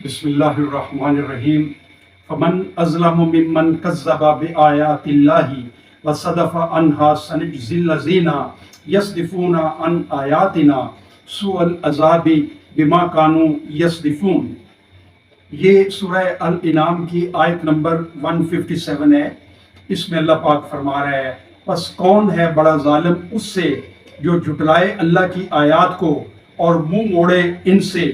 بسم اللہ الرحمن الرحیم فمن اظلم ممن کذب بآیات اللہ وصدف عنہا سنجزی الذین یصدفون عن آیاتنا سوء العذاب بما کانوا یصدفون۔ یہ سورہ الانعام کی آیت نمبر 157 ہے۔ اس میں اللہ پاک فرما رہا ہے پس کون ہے بڑا ظالم اس سے جو جھٹلائے اللہ کی آیات کو اور منہ موڑے ان سے۔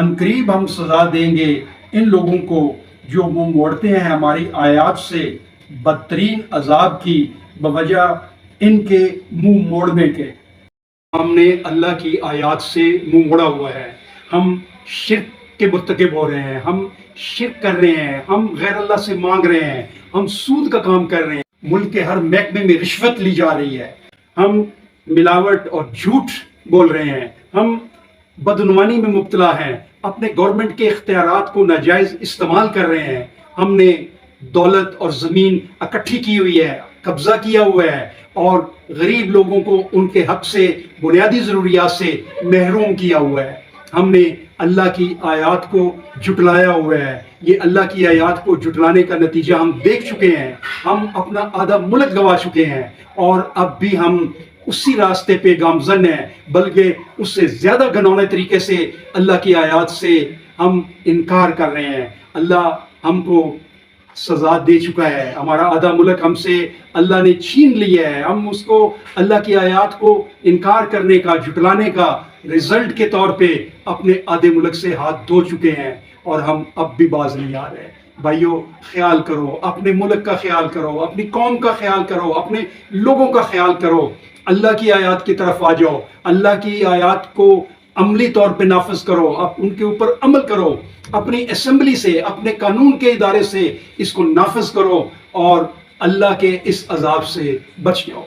عنقریب ہم سزا دیں گے ان لوگوں کو جو منہ موڑتے ہیں ہماری آیات سے بدترین عذاب کی بوجہ ان کے منہ موڑنے کے۔ ہم نے اللہ کی آیات سے منہ موڑا ہوا ہے، ہم شرک کے مرتکب ہو رہے ہیں، ہم شرک کر رہے ہیں، ہم غیر اللہ سے مانگ رہے ہیں، ہم سود کا کام کر رہے ہیں، ملک کے ہر محکمے میں رشوت لی جا رہی ہے، ہم ملاوٹ اور جھوٹ بول رہے ہیں، ہم بدعنوانی میں مبتلا ہیں، اپنے گورنمنٹ کے اختیارات کو ناجائز استعمال کر رہے ہیں، ہم نے دولت اور زمین اکٹھی کی ہوئی ہے، قبضہ کیا ہوا ہے اور غریب لوگوں کو ان کے حق سے، بنیادی ضروریات سے محروم کیا ہوا ہے۔ ہم نے اللہ کی آیات کو جھٹلایا ہوا ہے۔ یہ اللہ کی آیات کو جھٹلانے کا نتیجہ ہم دیکھ چکے ہیں، ہم اپنا آدھا ملک گنوا چکے ہیں اور اب بھی ہم اسی راستے پہ گامزن ہیں، بلکہ اس سے زیادہ گھنونے طریقے سے اللہ کی آیات سے ہم انکار کر رہے ہیں۔ اللہ ہم کو سزا دے چکا ہے، ہمارا آدھا ملک ہم سے اللہ نے چھین لیا ہے، ہم اس کو اللہ کی آیات کو انکار کرنے کا، جھٹلانے کا رزلٹ کے طور پہ اپنے آدھے ملک سے ہاتھ دھو چکے ہیں اور ہم اب بھی باز نہیں آ رہے۔ بھائیو، خیال کرو، اپنے ملک کا خیال کرو، اپنی قوم کا خیال کرو، اپنے لوگوں کا خیال کرو، اللہ کی آیات کی طرف آ جاؤ، اللہ کی آیات کو عملی طور پہ نافذ کرو، ان کے اوپر عمل کرو، اپنی اسمبلی سے، اپنے قانون کے ادارے سے اس کو نافذ کرو اور اللہ کے اس عذاب سے بچ جاؤ۔